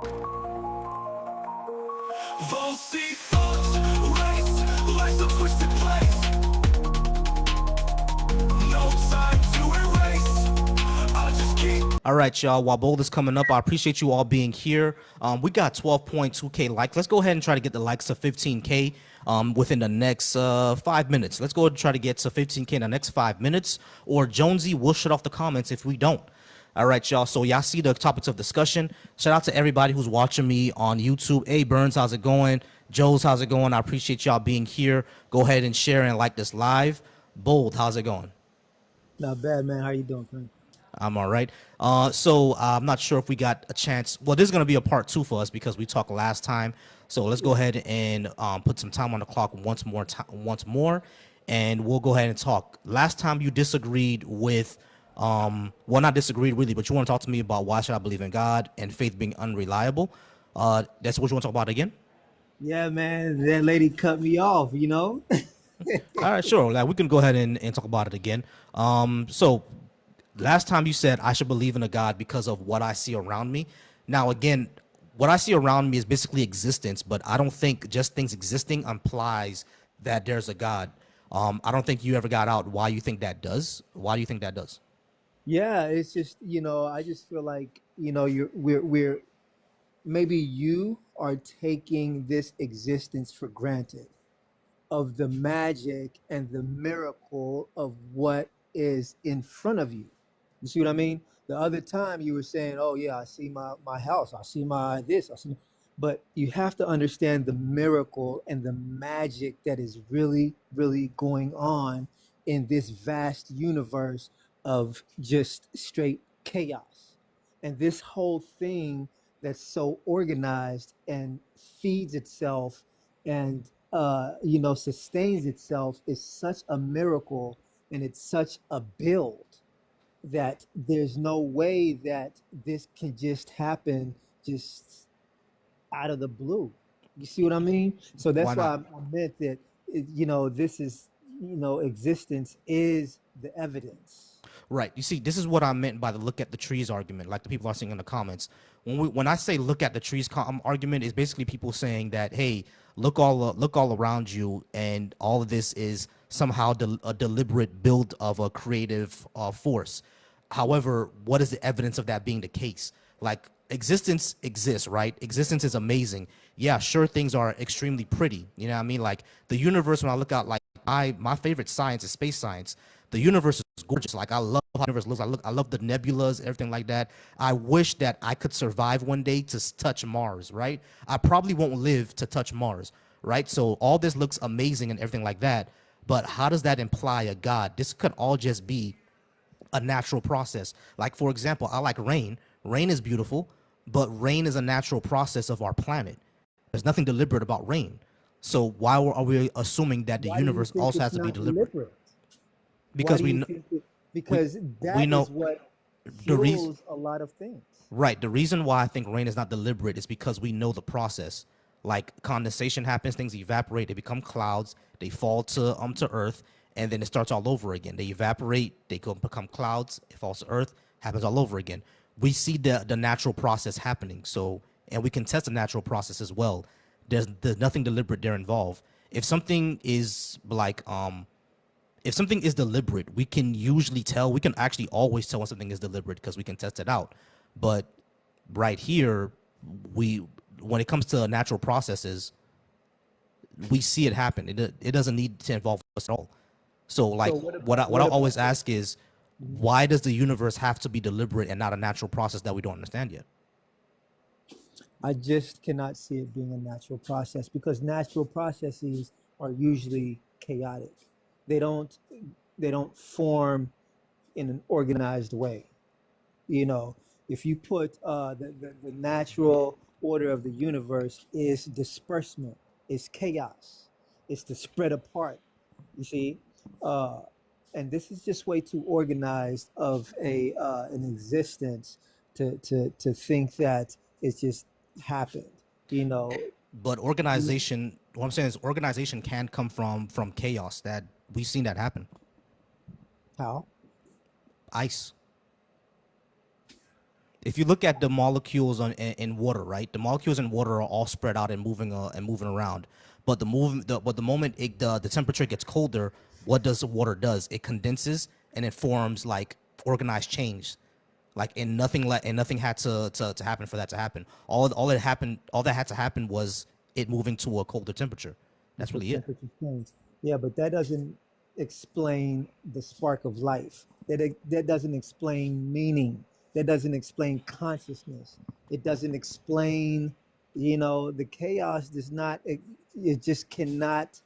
All right, y'all. While Bold is coming up, I appreciate you all being here. We got 12.2K likes. Let's go ahead and try to get the likes to 15K within the next 5 minutes. Let's go ahead and try to get to 15K in the next 5 minutes, or Jonesy will shut off the comments if we don't. All right, y'all. So y'all see the topics of discussion. Shout out to everybody who's watching me on YouTube. Hey, Burns, how's it going? Joe's, how's it going? I appreciate y'all being here. Go ahead and share and like this live. Bold, how's it going? Not bad, man. How you doing, Frank? I'm all right. So I'm not sure if we got a chance. Well, this is going to be a part 2 for us because we talked last time. So let's go ahead and put some time on the clock once more, and we'll go ahead and talk. Last time you disagreed with, well, not disagreed really, but you want to talk to me about why should I believe in God and faith being unreliable. That's what you want to talk about again? Yeah, man. That lady cut me off, you know? All right, sure. Like, we can go ahead and talk about it again. So last time you said I should believe in a God because of what I see around me. Now, again, what I see around me is basically existence, but I don't think just things existing implies that there's a God. I don't think you ever got out why you think that does. Why do you think that does? Yeah, it's just, I just feel like, we're maybe you are taking this existence for granted of the magic and the miracle of what is in front of you. You see what I mean? The other time you were saying, "Oh yeah, I see my house, I see my this, I see," but you have to understand the miracle and the magic that is really, really going on in this vast universe of just straight chaos. And this whole thing that's so organized and feeds itself and sustains itself is such a miracle, and it's such a build that there's no way that this can just happen just out of the blue. You see what I mean? So Why that's why not? I meant that, this is, existence is the evidence. Right. You see, this is what I meant by the look at the trees argument, like the people are saying in the comments. When I say look at the trees argument, is basically people saying that, hey, look all around you, and all of this is somehow a deliberate build of a creative force. However, what is the evidence of that being the case? Like, existence exists, right? Existence is amazing. Yeah, sure, things are extremely pretty. You know what I mean? Like the universe, when I look out, like my favorite science is space science. The universe is gorgeous. Like, I love how the universe looks. I love the nebulas, everything like that. I wish that I could survive one day to touch Mars, right? I probably won't live to touch Mars, right? So all this looks amazing and everything like that. But how does that imply a God? This could all just be a natural process. Like, for example, I like rain. Rain is beautiful, but rain is a natural process of our planet. There's nothing deliberate about rain. So why are we assuming that the Why do you universe think also has it's to be not deliberate? deliberate? Why Because do we you know think it? we Because we that know is what the reason. fuels a lot of things. Right. The reason why I think rain is not deliberate is because we know the process. Like, condensation happens, things evaporate, they become clouds, they fall to Earth, and then it starts all over again. They evaporate, they become clouds, it falls to Earth, happens all over again. We see the natural process happening. So, and we can test the natural process as well. There's nothing deliberate there involved. If something is like if something is deliberate, we can usually tell. We can actually always tell when something is deliberate because we can test it out. But right here, we when it comes to natural processes, we see it happen. It doesn't need to involve us at all. So, So like, what what about I always the? ask is, why does the universe have to be deliberate and not a natural process that we don't understand yet? I just cannot see it being a natural process because natural processes are usually chaotic. They don't they don't form in an organized way. You know, if you put the natural order of the universe is disbursement, is chaos, it's to spread apart. You see, uh, and this is just way too organized of a an existence to think that it just happened. You know, But organization, what I'm saying is, organization can come from chaos. That we've seen that happen. how? Ice. if you look at the molecules in water, right? The molecules in water are all spread out and moving around. But the moment the temperature gets colder, what does the water does? It condenses and it forms like organized change. Like and nothing had to happen for that to happen. All that had to happen was it moving to a colder temperature. That's The really it. temperature change. Yeah, but that doesn't explain the spark of life. That doesn't explain meaning. That doesn't explain consciousness. It doesn't explain, the chaos does not. It just cannot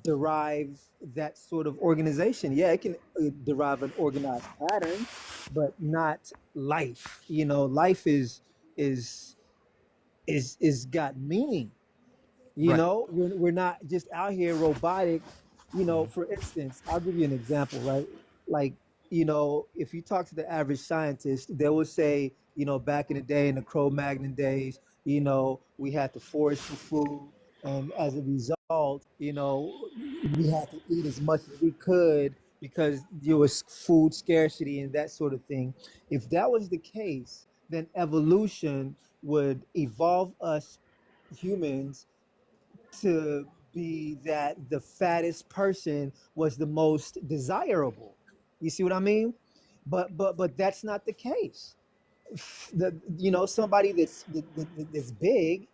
derive that sort of organization. Yeah, it can derive an organized pattern, but not life. Life is is got meaning. Right. We're not just out here robotic. For instance, I'll give you an example, right? Like, if you talk to the average scientist, they will say, back in the day, in the Cro-Magnon days, we had to forage for food. And as a result, we had to eat as much as we could because there was food scarcity and that sort of thing. If that was the case, then evolution would evolve us humans to be that the fattest person was the most desirable. You see what I mean? But that's not the case. Somebody that's big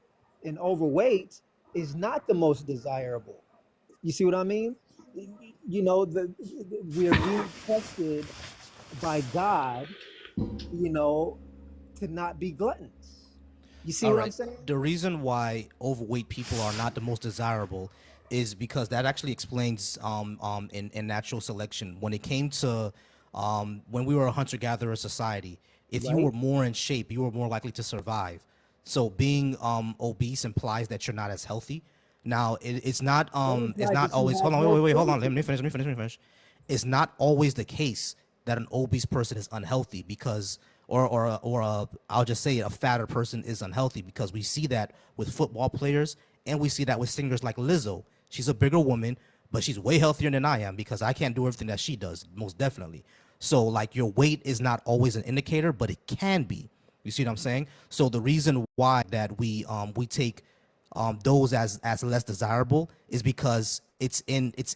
and overweight is not the most desirable. You see what I mean? We are being tested by God, you know, to not be gluttons. You see All what I'm right. saying? The reason why overweight people are not the most desirable is because that actually explains in natural selection. When it came to when we were a hunter gatherer society, if you were Right? more in shape, you were more likely to survive. So being obese implies that you're not as healthy. Now That it's implies not that you always. Hold have on, more wait, hold food on. to Let me eat. finish. It's not always the case that an obese person is unhealthy because I'll just say a fatter person is unhealthy because we see that with football players and we see that with singers like Lizzo. She's a bigger woman, but she's way healthier than I am because I can't do everything that she does, most definitely. So like your weight is not always an indicator, but it can be. You see what I'm saying? So the reason why that we take those as less desirable is because it's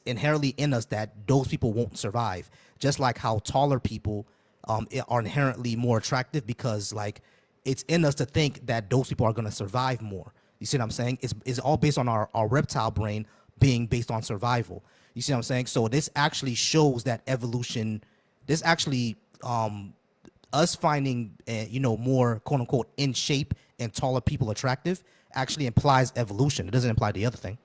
inherently in us that those people won't survive. Just like how taller people are inherently more attractive because like it's in us to think that those people are going to survive more. You see what I'm saying? It's all based on our reptile brain being based on survival. You see what I'm saying? So this actually shows that evolution. This actually us finding more quote unquote in shape and taller people attractive actually implies evolution. It doesn't imply the other thing.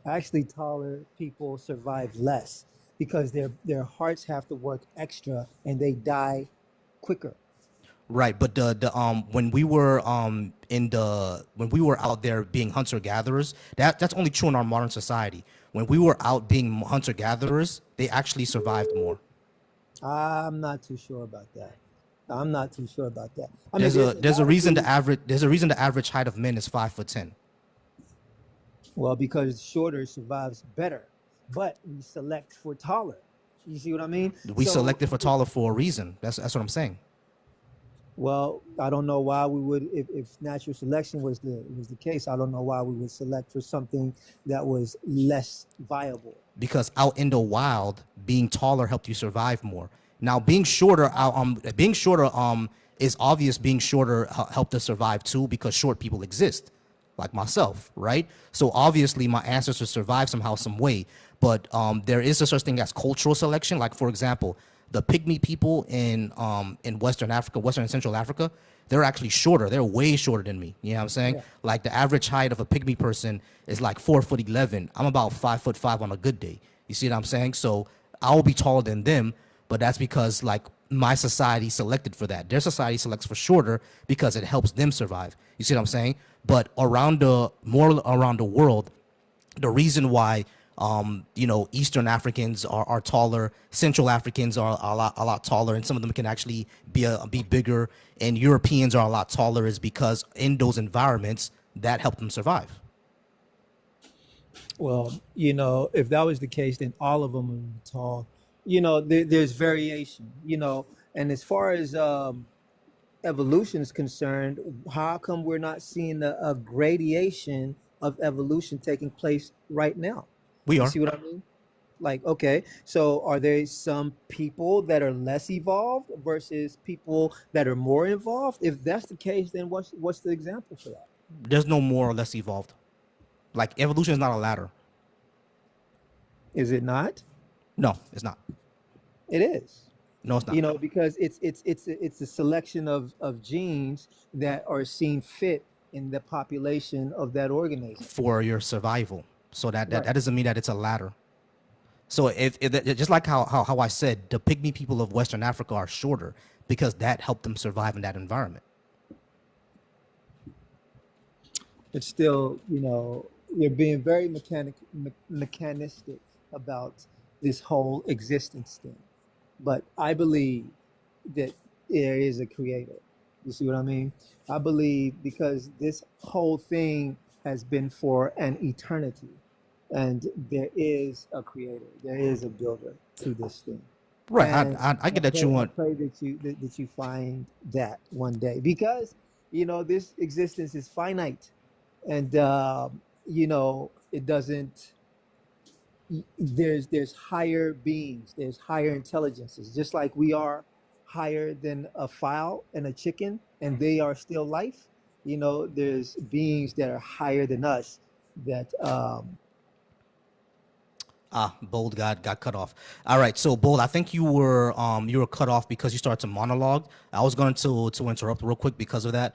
Actually, taller people survive less because their hearts have to work extra and they die quicker. Right, but the when we were when we were out there being hunter gatherers, that's only true in our modern society. When we were out being hunter gatherers, they actually survived more. I'm not too sure about that. I'm not too sure about that. I mean, there's a There's a lot of reason dudes. there's a reason the average height of men is 5'10". Well, because shorter survives better, but we select for taller. You see what I mean? We So, selected for taller for a reason. That's what I'm saying. well, I don't know why we would, if natural selection was the case. I don't know why we would select for something that was less viable. Because out in the wild, being taller helped you survive more. Now, being shorter, is obvious. Being shorter helped us survive too because short people exist, like myself, right? So obviously, my ancestors survived somehow, some way. But there is a such thing as cultural selection. Like for example, the pygmy people in Western Africa, Western and Central Africa, they're actually shorter. They're way shorter than me. You know what I'm saying? Yeah. Like the average height of a pygmy person is like 4'11". I'm about 5'5" on a good day. You see what I'm saying? So I will be taller than them, but that's because like my society selected for that. Their society selects for shorter because it helps them survive. You see what I'm saying? But more around the world, the reason why Eastern Africans are taller, Central Africans are a lot taller, and some of them can actually be bigger, and Europeans are a lot taller is because in those environments that help them survive. Well, if that was the case, then all of them are tall. There's variation. And as far as evolution is concerned, how come we're not seeing a gradation of evolution taking place right now? We You are. see what I mean? Like, okay, so are there some people that are less evolved versus people that are more involved? If that's the case, then what's the example for that? There's no more or less evolved. Like evolution is not a ladder. Is it not? No, it's not. It is. No, it's not. You know, because it's a selection of genes that are seen fit in the population of that organism. For your survival. So that Right. doesn't mean that it's a ladder. So if just like how I said, the pygmy people of Western Africa are shorter because that helped them survive in that environment. It's still, you're being very mechanistic about this whole existence thing. But I believe that there is a creator. You see what I mean? I believe because this whole thing has been for an eternity, and there is a creator, there is a builder to this thing. Right. And I get that you I want. pray that you find that one day, because this existence is finite, and it doesn't. There's higher beings, there's higher intelligences, just like we are higher than a fowl and a chicken, and they are still life. There's beings that are higher than us that Bold got cut off. All right, so Bold, I think you were cut off because you started to monologue. I was going to interrupt real quick because of that.